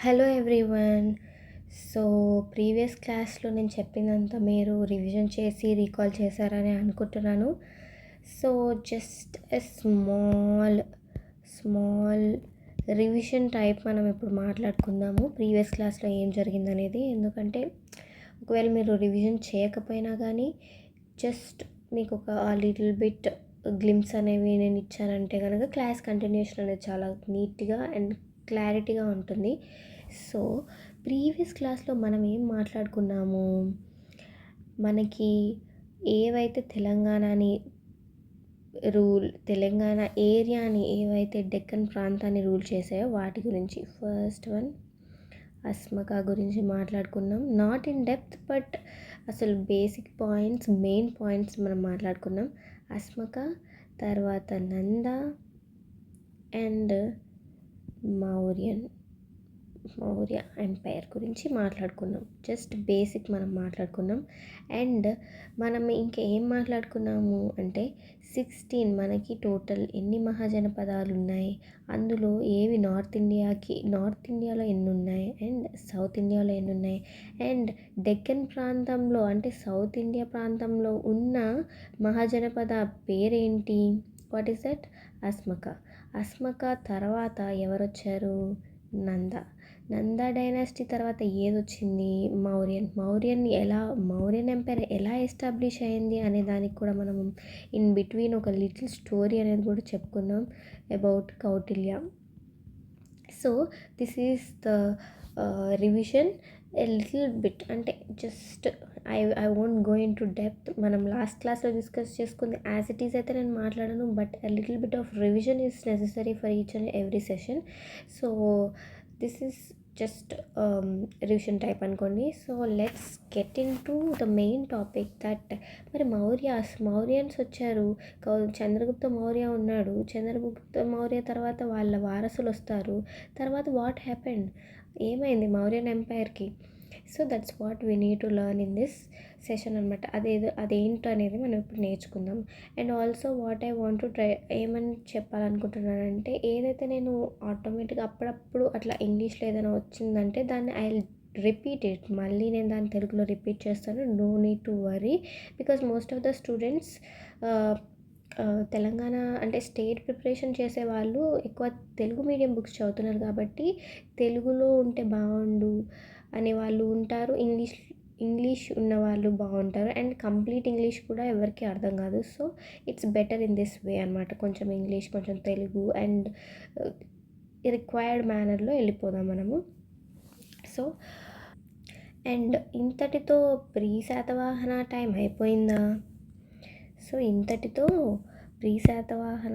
Hello everyone. So previous క్లాస్లో నేను చెప్పిందంతా మీరు రివిజన్ చేసి రీకాల్ చేశారని అనుకుంటున్నాను. So just a small revision type మనం ఇప్పుడు మాట్లాడుకుందాము ప్రీవియస్ క్లాస్లో ఏం జరిగిందనేది. ఎందుకంటే ఒకవేళ మీరు రివిజన్ చేయకపోయినా కానీ జస్ట్ మీకు ఒక లిటిల్ బిట్ గ్లిమ్స్ అనేవి నేను ఇచ్చానంటే కనుక క్లాస్ కంటిన్యూషన్ అనేది చాలా నీట్గా అండ్ క్లారిటీగా ఉంటుంది. సో ప్రీవియస్ క్లాస్లో మనం ఏం మాట్లాడుకున్నాము, మనకి ఏవైతే తెలంగాణ ఏరియాని ఏవైతే డెక్కన్ ప్రాంతాన్ని రూల్ చేసాయో వాటి గురించి. ఫస్ట్ వన్ అస్మకా గురించి మాట్లాడుకున్నాం. నాట్ ఇన్ డెప్త్ బట్ అసలు బేసిక్ పాయింట్స్, మెయిన్ పాయింట్స్ మనం మాట్లాడుకున్నాం. అస్మకా, తర్వాత నంద అండ్ మౌర్య ఎంపైర్ గురించి మాట్లాడుకున్నాం. జస్ట్ బేసిక్ మనం మాట్లాడుకున్నాం. అండ్ మనం ఇంకేం మాట్లాడుకున్నాము అంటే 16 మనకి టోటల్ ఎన్ని మహాజనపదాలు ఉన్నాయి, అందులో ఏవి నార్త్ ఇండియాలో ఎన్ని ఉన్నాయి అండ్ సౌత్ ఇండియాలో ఎన్ని ఉన్నాయి, అండ్ డెక్కన్ ప్రాంతంలో అంటే సౌత్ ఇండియా ప్రాంతంలో ఉన్న మహాజనపద పేరేంటి, వాట్ ఈస్ దట్, అస్మక తర్వాత ఎవరొచ్చారు, నంద డైనాసిటీ తర్వాత ఏదొచ్చింది, మౌర్యన్ ఎంపైర్ ఎలా ఎస్టాబ్లిష్ అయింది అనే దానికి కూడా మనం ఇన్ బిట్వీన్ ఒక లిటిల్ స్టోరీ అనేది కూడా చెప్పుకున్నాం about Kautilya. So this is the revision a little bit, అంటే just I won't go into depth. మనం లాస్ట్ క్లాస్లో డిస్కస్ చేసుకుంది యాజ్ ఇట్ ఈస్ అయితే నేను మాట్లాడను, but a little bit of revision is necessary for each and every session. So this is just revision type అనుకోండి. So let's get in to the main topic that మరి మౌర్యన్స్ వచ్చారు, చంద్రగుప్త మౌర్య ఉన్నాడు, చంద్రగుప్త మౌర్య తర్వాత వాళ్ళ వారసులు వస్తారు, తర్వాత వాట్ హ్యాపెండ్, ఏమైంది మౌర్యన్ ఎంపైర్కి. So that's what we need to learn in this session అనమాట. అదేంటో అనేది మనం ఇప్పుడు నేర్చుకుందాం. And also what I want to try, ఏమని చెప్పాలనుకుంటున్నానంటే, ఏదైతే నేను ఆటోమేటిక్గా అప్పుడప్పుడు అట్లా ఇంగ్లీష్లో ఏదైనా వచ్చిందంటే దాన్ని ఐ రిపీట్ ఇట్, మళ్ళీ నేను దాన్ని తెలుగులో రిపీట్ చేస్తాను. No need to worry, because most of the students Telangana అంటే స్టేట్ ప్రిపరేషన్ చేసే వాళ్ళు ఎక్కువ తెలుగు మీడియం బుక్స్ చదువుతున్నారు కాబట్టి తెలుగులో ఉంటే బాగుండు అనే వాళ్ళు ఉంటారు, ఇంగ్లీష్ ఉన్న వాళ్ళు బాగుంటారు, అండ్ కంప్లీట్ ఇంగ్లీష్ కూడా ఎవరికి అర్థం కాదు. So it's better in this way అనమాట. కొంచెం ఇంగ్లీష్, కొంచెం తెలుగు, అండ్ రిక్వైర్డ్ మేనర్లో వెళ్ళిపోదాం మనము. సో అండ్ ఇంతటితో శాతవాహన టైం అయిపోయిందా? సో ఇంతటితో శాతవాహన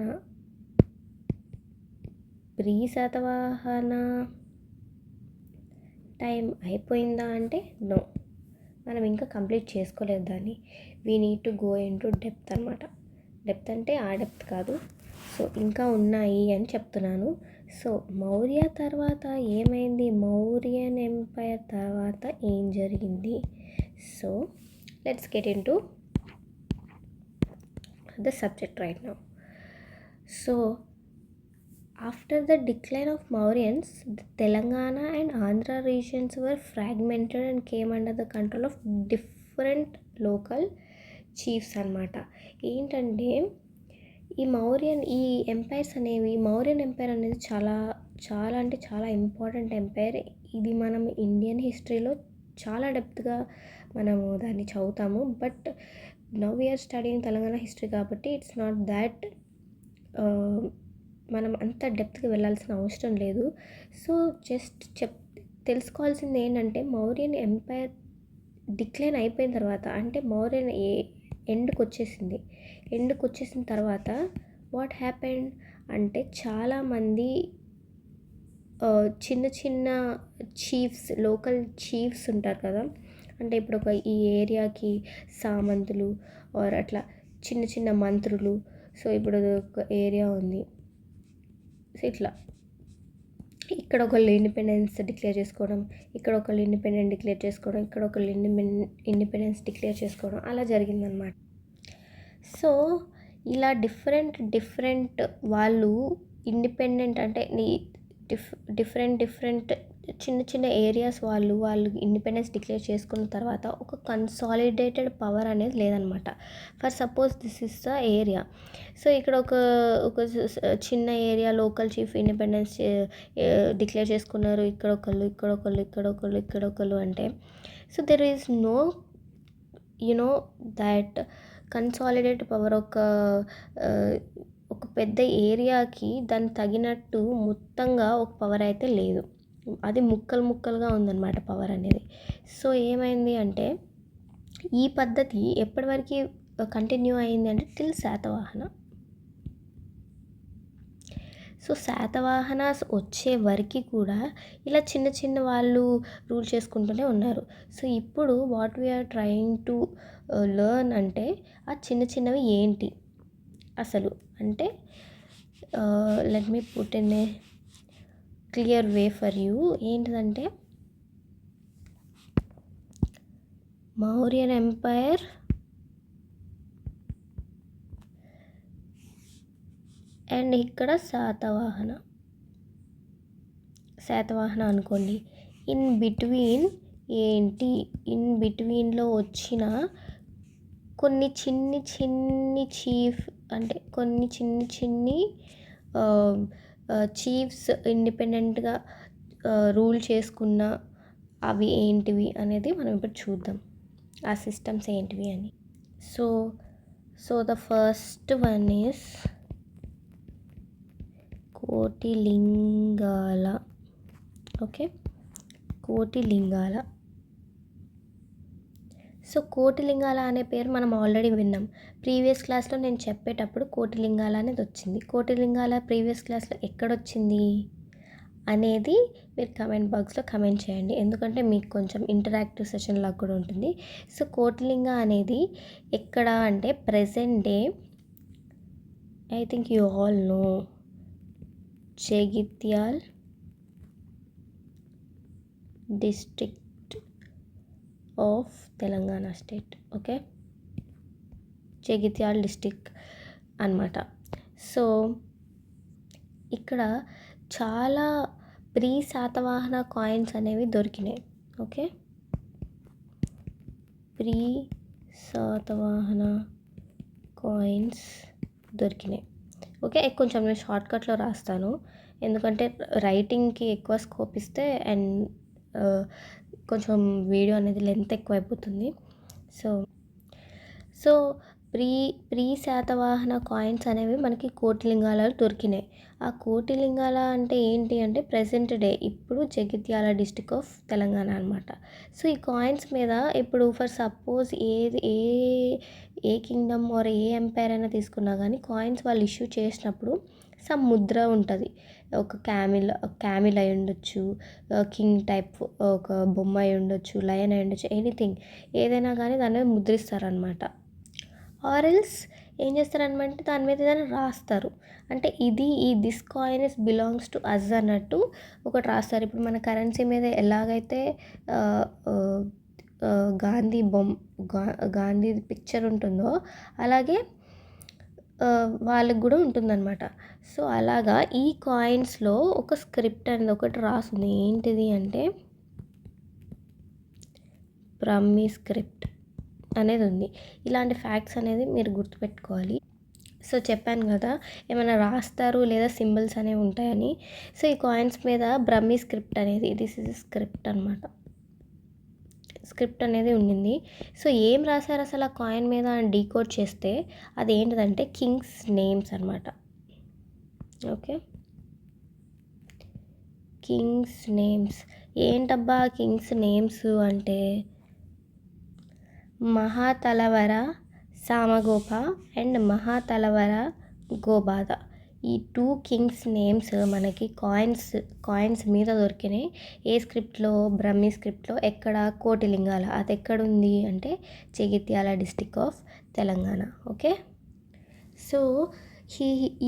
టైం అయిపోయిందా అంటే నో, మనం ఇంకా కంప్లీట్ చేసుకోలేదు దాన్ని. We need to go into depth అనమాట. డెప్త్ అంటే ఆ డెప్త్ కాదు, సో ఇంకా ఉన్నాయి అని చెప్తున్నాను. సో మౌర్య తర్వాత ఏమైంది, మౌర్యన్ ఎంపైర్ తర్వాత ఏం జరిగింది? So let's get in to the subject right now. So after the decline of Mauryans, the Telangana and Andhra regions were fragmented and came under the control of different local chiefs అన్నమాట. ఏంటంటే ఈ empires అనేవి, Mauryan umpire అనేది చాలా అంటే చాలా important umpire. ఇది మనం ఇండియన్ హిస్టరీలో చాలా డెప్త్గా మనము దాన్ని చదువుతాము. But now we are studying Telangana history కాబట్టి ఇట్స్ నాట్ దాట్ మనం అంత డెప్త్గా వెళ్ళాల్సిన అవసరం లేదు. సో జస్ట్ తెలుసుకోవాల్సింది ఏంటంటే, మౌర్యన్ ఎంపైర్ డిక్లైన్ అయిపోయిన తర్వాత, అంటే మౌర్యన్ ఎండ్కి వచ్చేసిన తర్వాత వాట్ హ్యాపెండ్ అంటే, చాలామంది చిన్న చీఫ్స్, లోకల్ చీఫ్స్ ఉంటారు కదా, అంటే ఇప్పుడు ఈ ఏరియాకి సామంతులు ఆర్ అట్లా చిన్న మంత్రులు. సో ఇప్పుడు ఒక ఏరియా ఉంది, సో ఇట్లా ఇక్కడ ఒకళ్ళు ఇండిపెండెన్స్ డిక్లేర్ చేసుకోవడం, ఇక్కడ ఒకళ్ళు ఇండిపెండెన్స్ డిక్లేర్ చేసుకోవడం అలా జరిగిందనమాట. సో ఇలా డిఫరెంట్ వాళ్ళు ఇండిపెండెంట్ అంటే డిఫరెంట్ చిన్న చిన్న ఏరియాస్ వాళ్ళు ఇండిపెండెన్స్ డిక్లేర్ చేసుకున్న తర్వాత ఒక కన్సాలిడేటెడ్ పవర్ అనేది లేదనమాట. For suppose this is the area. So ఇక్కడ ఒక ఒక చిన్న area local chief independence declare చేసుకున్నారు. ఇక్కడొకళ్ళు ఇక్కడొకళ్ళు ఇక్కడొకళ్ళు ఇక్కడొకళ్ళు అంటే so there is know that consolidate power ఒక పెద్ద ఏరియాకి దానికి తగినట్టు మొత్తంగా ఒక పవర్ అయితే లేదు. అది ముక్కలు ముక్కలుగా ఉందన్నమాట పవర్ అనేది. సో ఏమైంది అంటే ఈ పద్ధతి ఎప్పటి వరకు కంటిన్యూ అయింది అంటే టిల్ శాతవాహన. సో శాతవాహనాస్ వచ్చే వరకు కూడా ఇలా చిన్న చిన్న వాళ్ళు రూల్ చేసుకుంటూనే ఉన్నారు. సో ఇప్పుడు what we are trying to learn అంటే ఆ చిన్న చిన్నవి ఏంటి అసలు అంటే let me put in a clear way for you. ఏంటిదంటే మౌర్యన్ ఎంపైర్ అండ్ ఇక్కడ శాతవాహన అనుకోండి. ఇన్ బిట్వీన్ ఏంటి, ఇన్ బిట్వీన్లో వచ్చిన కొన్ని చిన్ని చీఫ్ అంటే కొన్ని చిన్ని చీఫ్స్ ఇండిపెండెంట్గా రూల్ చేసుకున్న అవి ఏంటివి అనేది మనం ఇప్పుడు చూద్దాం, ఆ సిస్టమ్స్ ఏంటివి అని. So the first one is Kotilingala. Okay, Kotilingala. So Kotilingala అనే పేరు మనం ఆల్రెడీ విన్నాం. ప్రీవియస్ క్లాస్లో నేను చెప్పేటప్పుడు కోటిలింగాల అనేది వచ్చింది. కోటిలింగాల ప్రీవియస్ క్లాస్లో ఎక్కడొచ్చింది అనేది మీరు కమెంట్ బాక్స్లో కమెంట్ చేయండి, ఎందుకంటే మీకు కొంచెం ఇంటరాక్టివ్ సెషన్ లాగా కూడా ఉంటుంది. సో కోటిలింగ అనేది ఎక్కడ అంటే present day, I think you all know, Jagtial district of Telangana state. Okay, Jagtial district అన్నమాట. సో ఇక్కడ చాలా ప్రీ శాతవాహన కాయిన్స్ అనేవి దొరికినాయి. ఓకే, ప్రీ శాతవాహన కాయిన్స్ దొరికినాయి. ఓకే, కొంచెం నేను షార్ట్కట్లో రాస్తాను, ఎందుకంటే రైటింగ్కి ఎక్కువ స్కోప్ ఇస్తే అండ్ కొంచెం వీడియో అనేది లెంత్ ఎక్కువైపోతుంది. సో ప్రీ శాతవాహన కాయిన్స్ అనేవి మనకి కోటిలింగాలలో దొరికినాయి. ఆ కోటిలింగాల అంటే ఏంటి అంటే ప్రెసెంట్ డే ఇప్పుడు జగిత్యాల డిస్ట్రిక్ట్ ఆఫ్ తెలంగాణ అనమాట. సో ఈ కాయిన్స్ మీద ఇప్పుడు for suppose a kingdom or a empire అయినా తీసుకున్నా కానీ కాయిన్స్ వాళ్ళు ఇష్యూ చేసినప్పుడు సమ్ ముద్ర ఉంటుంది. ఒక క్యామిల్ అయి ఉండొచ్చు, కింగ్ టైప్ ఒక బొమ్మ అయి ఉండొచ్చు, లయన్ అయి ఉండొచ్చు, ఎనీథింగ్ ఏదైనా కానీ దాని మీద ముద్రిస్తారనమాట. ఆర్ ఎల్స్ ఏం చేస్తారనమాట దాని మీద ఏదైనా రాస్తారు, అంటే this coin is belongs to us అన్నట్టు ఒకటి రాస్తారు. ఇప్పుడు మన కరెన్సీ మీద ఎలాగైతే గాంధీ పిక్చర్ ఉంటుందో అలాగే వాళ్ళకి కూడా ఉంటుందన్నమాట. సో అలాగా ఈ కాయిన్స్లో ఒక స్క్రిప్ట్ అనేది ఒకటి రాస్తుంది. ఏంటిది అంటే బ్రాహ్మీ స్క్రిప్ట్ అనేది ఉంది. ఇలాంటి ఫ్యాక్ట్స్ అనేది మీరు గుర్తుపెట్టుకోవాలి. సో చెప్పాను కదా ఏమైనా రాస్తారు లేదా సింబల్స్ అనేవి ఉంటాయని. సో ఈ కాయిన్స్ మీద బ్రాహ్మీ స్క్రిప్ట్ అనేది దిస్ ఇస్ స్క్రిప్ట్ అనమాట. స్క్రిప్ట్ అనేది ఉండింది. సో ఏం రాశారు అసలు ఆ కాయిన్ మీద అని డీకోడ్ చేస్తే అది ఏంటిదంటే కింగ్స్ నేమ్స్ అనమాట. Okay, Kings names. ఏంటబ్బా కింగ్స్ నేమ్స్ అంటే మహాతలవర సామగోప అండ్ మహాతలవర గోబాద, ఈ 2 కింగ్స్ నేమ్స్ మనకి కాయిన్స్ మీద దొరికినాయి. ఏ స్క్రిప్ట్లో, బ్రహ్మీ స్క్రిప్ట్లో. ఎక్కడ, కోటిలింగాల. అది ఎక్కడుంది అంటే Jagtial district of Telangana. Okay, so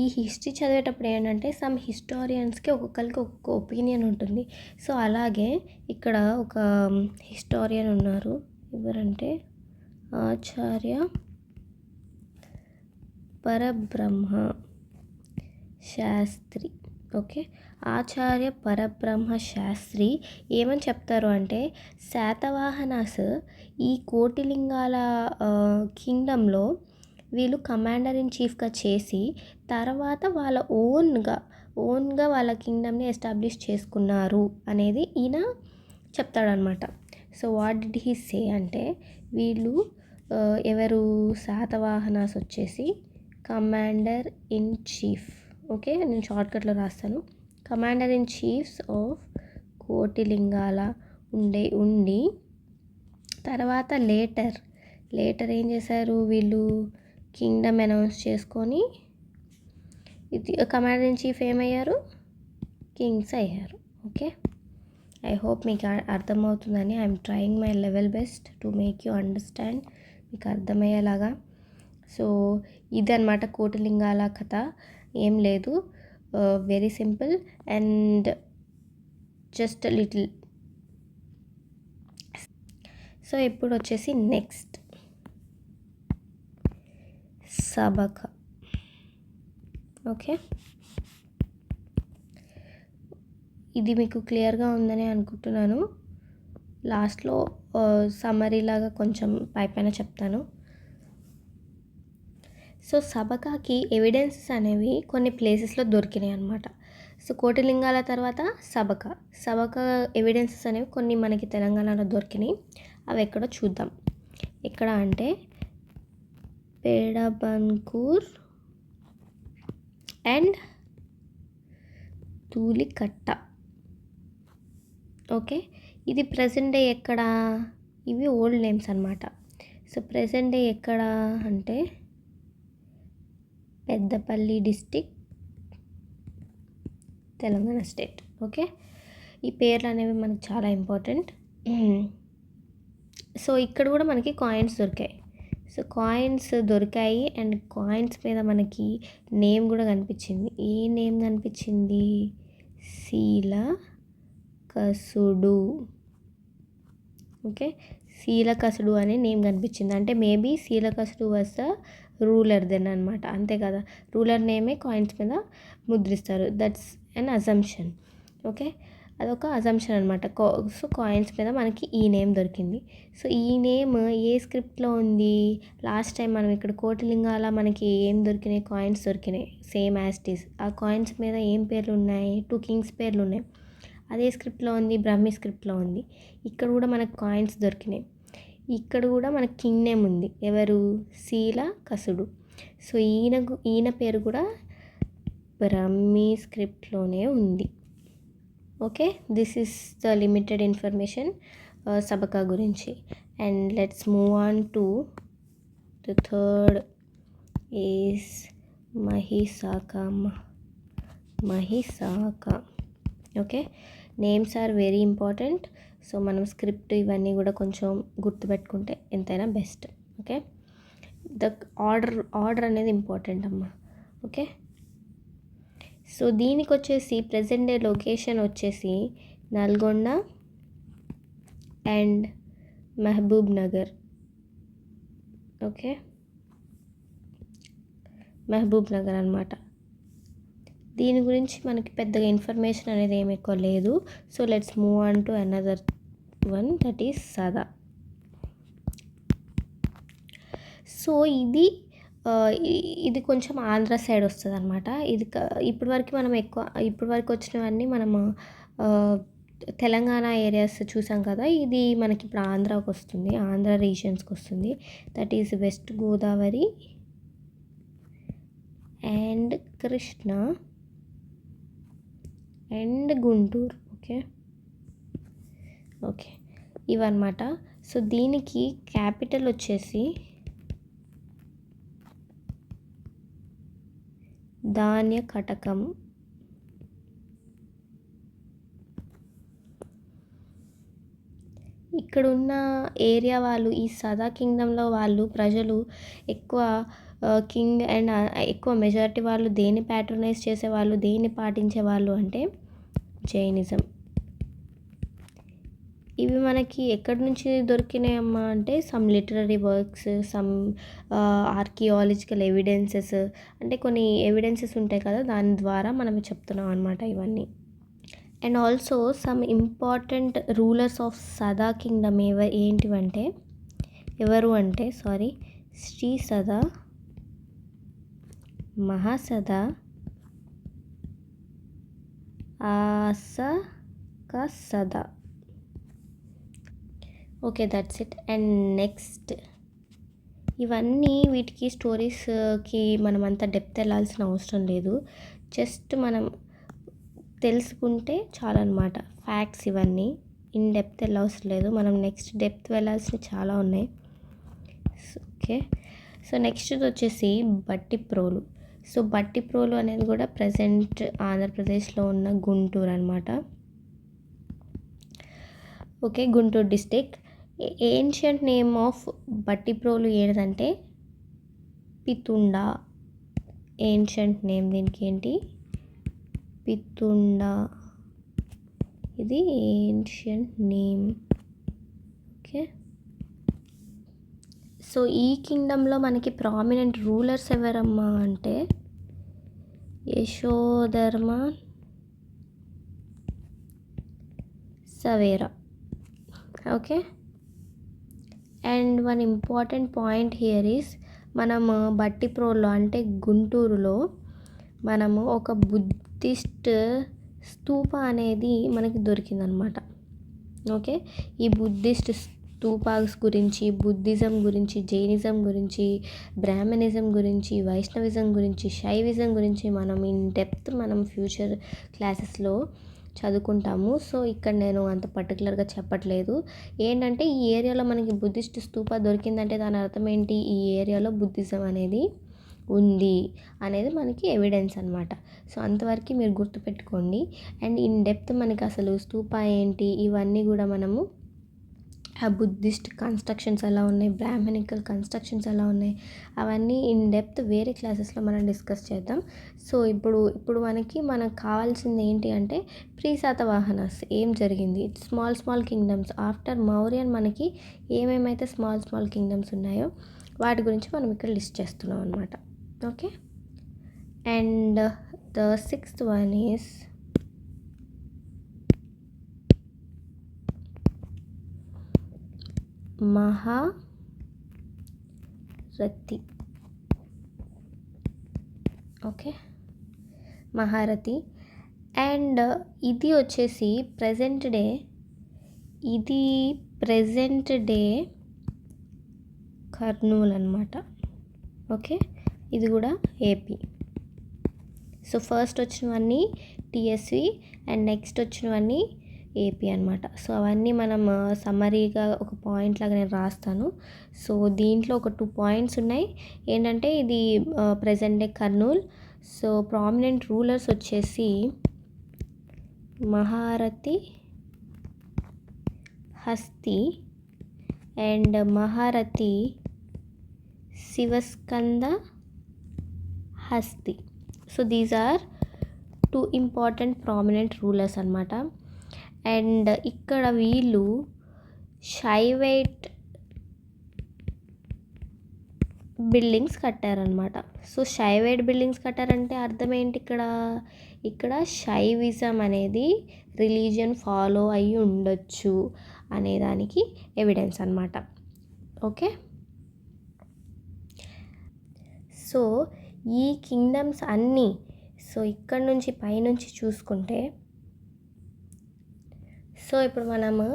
ఈ హిస్టరీ చదివేటప్పుడు ఏంటంటే సమ్ హిస్టారియన్స్కి ఒక్కొక్కరికి ఒక్కొక్క ఒపీనియన్ ఉంటుంది. సో అలాగే ఇక్కడ ఒక హిస్టారియన్ ఉన్నారు, ఎవరంటే ఆచార్య పరబ్రహ్మ శాస్త్రి. ఓకే, ఆచార్య పరబ్రహ్మ శాస్త్రి ఏమని చెప్తారు అంటే శాతవాహనాస్ ఈ కోటిలింగాల కింగ్డంలో వీళ్ళు కమాండర్ ఇన్ చీఫ్గా చేసి తర్వాత వాళ్ళ ఓన్గా వాళ్ళ కింగ్డమ్ని ఎస్టాబ్లిష్ చేసుకున్నారు అనేది ఈయన చెప్తాడనమాట. So what did he say అంటే వీళ్ళు ఎవరు శాతవాహనాస్ వచ్చేసి కమాండర్ ఇన్ చీఫ్. ఓకే, నేను షార్ట్కట్లో రాస్తాను. Commander in chiefs of Kotilingala ఉండి తర్వాత లేటర్ ఏం చేశారు వీళ్ళు కింగ్డమ్ అనౌన్స్ చేసుకొని కమాండర్ ఇన్ చీఫ్ ఏమయ్యారు, కింగ్స్ అయ్యారు. ఓకే, ఐ హోప్ మీకు అర్థమవుతుందని I'm trying my level best to make you understand, మీకు అర్థమయ్యేలాగా. సో ఇదన్నమాట కోటిలింగాల కథ, ఏం లేదు, very simple and just little. So ఇప్పుడు వచ్చేసి నెక్స్ట్ సబక. ఓకే, ఇది మీకు క్లియర్గా ఉందని అనుకుంటున్నాను. లాస్ట్లో సమ్మరీ లాగా కొంచెం పైన చెప్తాను. సో సబకాకి ఎవిడెన్సెస్ అనేవి కొన్ని ప్లేసెస్లో దొరికినాయి అనమాట. సో కోటిలింగాల తర్వాత సబక ఎవిడెన్సెస్ అనేవి కొన్ని మనకి తెలంగాణలో దొరికినాయి. అవి ఎక్కడో చూద్దాం. ఎక్కడ అంటే పేడబన్కూర్ అండ్ ధూళికట్ట. ఓకే, ఇది ప్రెజెంట్ డే ఎక్కడ, ఇవి ఓల్డ్ నేమ్స్ అనమాట. సో ప్రెజెంట్ డే ఎక్కడ అంటే Peddapalli district, Telangana state. Okay, ఈ పేర్లు అనేవి మనకు చాలా ఇంపార్టెంట్. సో ఇక్కడ కూడా మనకి కాయిన్స్ దొరికాయి. సో కాయిన్స్ దొరికాయి అండ్ కాయిన్స్ మీద మనకి నేమ్ కూడా కనిపించింది. ఏ నేమ్ కనిపించింది, శీలకసుడు. ఓకే, శీలకసుడు అనే నేమ్ కనిపించింది. అంటే మేబీ శీలకసుడు వాజ్ ద రూలర్ దెన్ అనమాట. అంతే కదా, రూలర్ నేమే కాయిన్స్ మీద ముద్రిస్తారు. That's an assumption. ఓకే, అదొక అజంప్షన్ అనమాట. సో కాయిన్స్ మీద మనకి ఈ నేమ్ దొరికింది. సో ఈ నేమ్ ఏ స్క్రిప్ట్లో ఉంది, లాస్ట్ టైం మనం ఇక్కడ కోటిలింగాల మనకి ఏం దొరికినాయి, కాయిన్స్ దొరికినాయి సేమ్ యాజ్ ఇట్ ఈస్. ఆ కాయిన్స్ మీద ఏం పేర్లు ఉన్నాయి, 2 కింగ్స్ పేర్లు ఉన్నాయి. అదే స్క్రిప్ట్లో ఉంది, బ్రహ్మి స్క్రిప్ట్లో ఉంది. ఇక్కడ కూడా మనకు కాయిన్స్ దొరికినాయి. ఇక్కడ కూడా మనకి కింగ్ నేమ్ ఉంది, ఎవరు, శీలకసుడు. సో ఈయన పేరు కూడా బ్రహ్మి స్క్రిప్ట్లోనే ఉంది. Okay, this is the limited information Sabaka గురించి. And let's move on to the third is Mahisaka. Okay, names are very important. So మనం స్క్రిప్ట్ ఇవన్నీ కూడా కొంచెం గుర్తుపెట్టుకుంటే ఎంతైనా బెస్ట్. ఓకే, ద ఆర్డర్ అనేది ఇంపార్టెంట్ అమ్మా. ఓకే, సో దీనికి వచ్చేసి ప్రజెంట్ డే లొకేషన్ వచ్చేసి Nalgonda and Mahabubnagar. Okay, Mahabubnagar అనమాట. దీని గురించి మనకి పెద్దగా ఇన్ఫర్మేషన్ అనేది ఏమి ఎక్కువ లేదు. So let's move on to another one, that is సదా. సో ఇది కొంచెం ఆంధ్ర సైడ్ వస్తుంది అనమాట. ఇది ఇప్పటి వరకు వచ్చినవన్నీ మనము తెలంగాణ ఏరియాస్ చూసాం కదా. ఇది మనకి ఇప్పుడు ఆంధ్రాకి వస్తుంది, ఆంధ్ర రీజియన్స్కి వస్తుంది. That is west Godavari and Krishna and Guntur. Okay ఇవన్నమాట. సో దీనికి క్యాపిటల్ వచ్చేసి ధాన్య కటకం. ఇక్కడున్న ఏరియా వాళ్ళు, ఈ సదా కింగ్డంలో వాళ్ళు ప్రజలు ఎక్కువ కింగ్ అండ్ ఎక్కువ మెజారిటీ వాళ్ళు దేన్ని ప్యాట్రనైజ్ చేసేవాళ్ళు, దేన్ని పాటించేవాళ్ళు అంటే జైనిజం. ఇవి మనకి ఎక్కడి నుంచి దొరికినాయమ్మా అంటే some literary works, some archaeological evidences, అంటే కొన్ని ఎవిడెన్సెస్ ఉంటాయి కదా, దాని ద్వారా మనం చెప్తున్నాం అనమాట ఇవన్నీ. And also some important rulers of సదా కింగ్డమ్ ఏంటివంటే ఎవరు అంటే శ్రీ సదా, మహాసదా, ఆసక సదా. Okay, that's it. And next ఇవన్నీ వీటికి స్టోరీస్కి మనం అంత డెప్త్ వెళ్ళాల్సిన అవసరం లేదు, జస్ట్ మనం తెలుసుకుంటే చాలన్నమాట. ఫ్యాక్ట్స్ ఇవన్నీ ఇన్ డెప్త్ వెళ్ళవసరం లేదు, మనం నెక్స్ట్ డెప్త్ వెళ్ళాల్సినవి చాలా ఉన్నాయి. ఓకే, సో నెక్స్ట్ వచ్చేసి బట్టిప్రోలు. సో బట్టిప్రోలు అనేది కూడా ప్రజెంట్ ఆంధ్రప్రదేశ్లో ఉన్న గుంటూరు అనమాట. Okay, Guntur district. Ancient name of Bhattiprolu ఏంటంటే పితుండ. ఏన్షియంట్ నేమ్ దీనికి ఏంటి? పితుండ. ఇది ఏన్షియంట్ నేమ్. ఓకే, సో ఈ కింగ్డమ్లో మనకి ప్రామినెంట్ రూలర్స్ ఎవరమ్మా అంటే Yashodharma, Savera. Okay, and one important point here is మనము బట్టిప్రోల్లో అంటే గుంటూరులో మనము ఒక బుద్ధిస్ట్ స్తూప అనేది మనకి దొరికిందనమాట. ఓకే, ఈ బుద్ధిస్ట్ స్తూపాస్ గురించి, బుద్ధిజం గురించి, జైనిజం గురించి, బ్రాహ్మణిజం గురించి, వైష్ణవిజం గురించి, శైవిజం గురించి మనం ఇన్ డెప్త్ మనం ఫ్యూచర్ క్లాసెస్లో చదువుకుంటాము. సో ఇక్కడ నేను అంత పర్టికులర్గా చెప్పట్లేదు. ఏంటంటే ఈ ఏరియాలో మనకి బుద్ధిస్ట్ స్తూప దొరికిందంటే దాని అర్థం ఏంటి? ఈ ఏరియాలో బుద్ధిజం అనేది ఉంది అనేది మనకి ఎవిడెన్స్ అనమాట. సో అంతవరకు మీరు గుర్తుపెట్టుకోండి. అండ్ ఇన్ డెప్త్ మనకి అసలు స్తూప ఏంటి ఇవన్నీ కూడా మనము ఆ బుద్ధిస్ట్ కన్స్ట్రక్షన్స్ ఎలా ఉన్నాయి, బ్రాహ్మణికల్ కన్స్ట్రక్షన్స్ ఎలా ఉన్నాయి, అవన్నీ ఇన్ డెప్త్ వేరే క్లాసెస్లో మనం డిస్కస్ చేద్దాం. సో ఇప్పుడు మనకు కావాల్సింది ఏంటి అంటే ప్రీ శాతవాహనాస్ ఏం జరిగింది, స్మాల్ కింగ్డమ్స్ ఆఫ్టర్ మౌర్యన్ మనకి ఏమేమైతే స్మాల్ కింగ్డమ్స్ ఉన్నాయో వాటి గురించి మనం ఇక్కడ లిస్ట్ చేస్తున్నాం అనమాట. Okay, and the sixth one is Maharathi. Okay, Maharathi. And ఇది వచ్చేసి ప్రజెంట్ డే కర్నూలు అనమాట. ఓకే, ఇది కూడా ఏపీ. సో ఫస్ట్ వచ్చినవన్నీ టీఎస్వి అండ్ నెక్స్ట్ వచ్చినవన్నీ ఏపీ అనమాట. సో అవన్నీ మనం సమ్మరీగా ఒక పాయింట్ లాగా నేను రాస్తాను. సో దీంట్లో ఒక 2 పాయింట్స్ ఉన్నాయి. ఏంటంటే ఇది present day Kurnool. So prominent rulers వచ్చేసి Maharathi, Hasti and Maharathi Shivaskanda, Hasti. So these are 2 important prominent rulers అనమాట. అండ్ ఇక్కడ వీళ్ళు షైవైట్ బిల్డింగ్స్ కట్టారనమాట. సో షైవైట్ బిల్డింగ్స్ కట్టారంటే అర్థం ఏంటి? ఇక్కడ శైవిజం అనేది రిలీజియన్ ఫాలో అయ్యి ఉండొచ్చు అనేదానికి ఎవిడెన్స్ అనమాట. ఓకే, సో ఈ కింగ్డమ్స్ అన్నీ సో ఇక్కడ నుంచి పైనుంచి చూసుకుంటే సో ఇప్పుడు మనము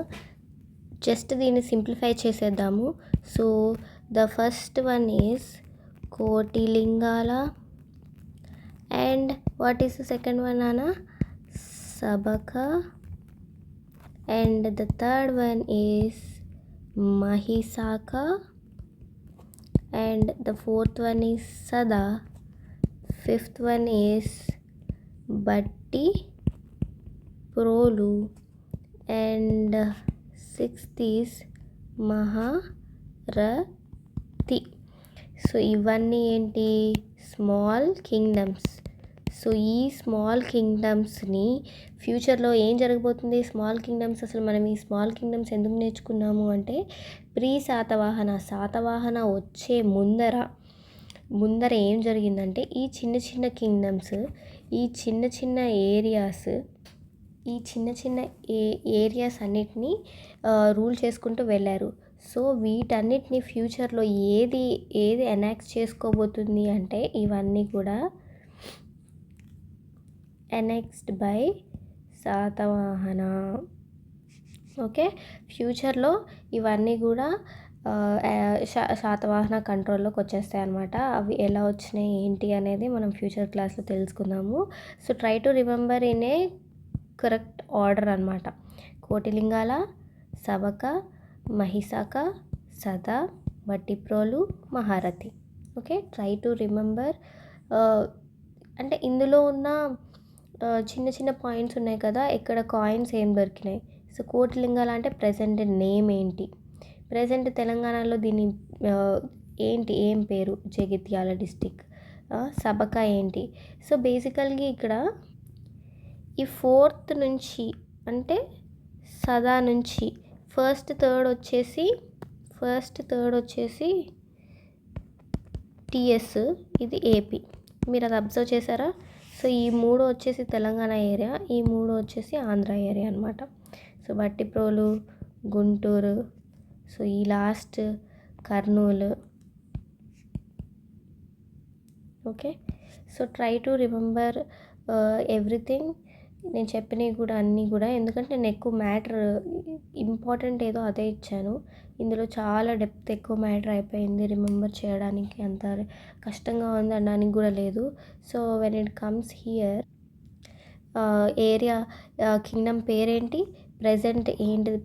జస్ట్ దీన్ని సింప్లిఫై చేసేద్దాము. So the first one is Kotilingala and what is the second one అనా Sabaka and the third one is Mahisaka and the fourth one is Sada, fifth one is Batti Prolu and sixth is Maharati. So ఇవన్నీ ఏంటి? Small kingdoms. So ఈ small కింగ్డమ్స్ని ఫ్యూచర్లో ఏం జరగబోతుంది? Small kingdoms అసలు మనం ఈ స్మాల్ కింగ్డమ్స్ ఎందుకు నేర్చుకున్నాము అంటే ప్రీ శాతవాహన వచ్చే ముందర ఏం జరిగిందంటే ఈ చిన్న కింగ్డమ్స్, ఈ చిన్న ఏరియాస్ ఈ చిన్న చిన్న ఏరియాస్ అన్నిటినీ రూల్ చేసుకుంటూ వెళ్ళారు. సో వీటన్నిటిని ఫ్యూచర్లో ఏది ఎనాక్ట్ చేసుకోబోతుంది అంటే ఇవన్నీ కూడా ఎనెక్స్డ్ బై శాతవాహన. ఓకే, ఫ్యూచర్లో ఇవన్నీ కూడా శాతవాహన కంట్రోల్లోకి వచ్చేస్తాయి అన్నమాట. అవి ఎలా వచ్చినాయి ఏంటి అనేది మనం ఫ్యూచర్ క్లాస్లో తెలుసుకుందాము. So try to remember in a correct order అనమాట. Kotilingala, Sabaka, Mahisaka, Sada, Vattiprolu, Maharathi. Okay, try to remember. అంటే ఇందులో ఉన్న చిన్న చిన్న పాయింట్స్ ఉన్నాయి కదా, ఇక్కడ కాయిన్స్ ఏం దొరికినాయి. సో కోటిలింగాల అంటే ప్రజెంట్ నేమ్ ఏంటి, ప్రజెంట్ తెలంగాణలో దీని ఏంటి, ఏం పేరు, జగిత్యాల డిస్టిక్. సబక ఏంటి. సో బేసికల్గా ఇక్కడ ఈ 4th నుంచి అంటే సదా నుంచి ఫస్ట్ థర్డ్ వచ్చేసి టిఎస్, ఇది ఏపీ. మీరు అది అబ్జర్వ్ చేశారా. సో ఈ 3 వచ్చేసి తెలంగాణ ఏరియా, ఈ 3 వచ్చేసి ఆంధ్ర ఏరియా అనమాట. సో వట్టిప్రోలు, గుంటూరు, సో ఈ last Kurnool. Okay, so try to remember everything. నేను చెప్పినవి కూడా అన్నీ కూడా, ఎందుకంటే నేను ఎక్కువ మ్యాటర్ ఇంపార్టెంట్ ఏదో అదే ఇచ్చాను. ఇందులో చాలా డెప్త్ ఎక్కువ మ్యాటర్ అయిపోయింది, రిమెంబర్ చేయడానికి అంత కష్టంగా ఉంది అనడానికి కూడా లేదు. So when it comes here, area, Kingdom పేరేంటి, ప్రజెంట్ ఏంటిది,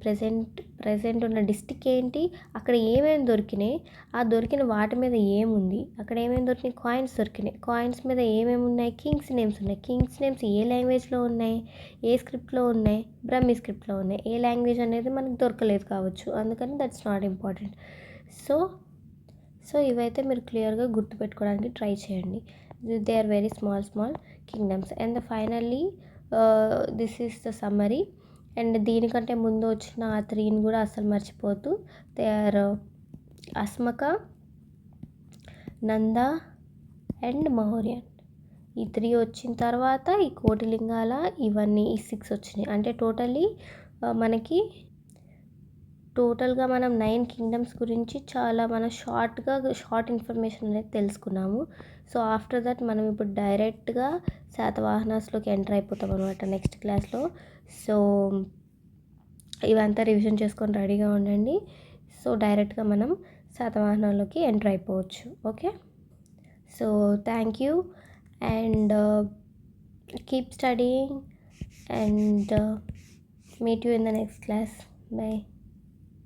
ప్రజెంట్ ఉన్న డిస్టిక్ ఏంటి, అక్కడ ఏమేమి దొరికినాయి, ఆ దొరికిన వాటి మీద ఏముంది, అక్కడ ఏమేమి దొరికినాయి, కాయిన్స్ దొరికినాయి, కాయిన్స్ మీద ఏమేమి ఉన్నాయి, కింగ్స్ నేమ్స్ ఉన్నాయి, కింగ్స్ నేమ్స్ ఏ లాంగ్వేజ్లో ఉన్నాయి, ఏ స్క్రిప్ట్లో ఉన్నాయి, బ్రహ్మి స్క్రిప్ట్లో ఉన్నాయి. ఏ లాంగ్వేజ్ అనేది మనకు దొరకలేదు కావచ్చు, అందుకని దట్స్ నాట్ ఇంపార్టెంట్. సో ఇవైతే మీరు క్లియర్గా గుర్తుపెట్టుకోవడానికి ట్రై చేయండి. They are very small kingdoms. And finally this is the summary. And దీనికంటే ముందు వచ్చిన ఆ 3ని కూడా అస్సలు మర్చిపోతూ, they are Asmaka, Nanda and Mauryan. ఈ 3 వచ్చిన తర్వాత ఈ కోటిలింగాల, ఇవన్నీ ఈ 6 వచ్చినాయి. అంటే మనకి టోటల్గా మనం 9 కింగ్డమ్స్ గురించి చాలా మనం షార్ట్ ఇన్ఫర్మేషన్ అనేది తెలుసుకున్నాము. సో ఆఫ్టర్ దట్ మనం ఇప్పుడు డైరెక్ట్గా శాతవాహనాస్లోకి ఎంటర్ అయిపోతాం అనమాట నెక్స్ట్ క్లాస్లో. సో ఇవంతా రివిజన్ చేసుకొని రెడీగా ఉండండి. సో డైరెక్ట్గా మనం శాతవాహనాల్లోకి ఎంటర్ అయిపోవచ్చు. Okay, so thank you and keep studying and meet you in the next class. Bye.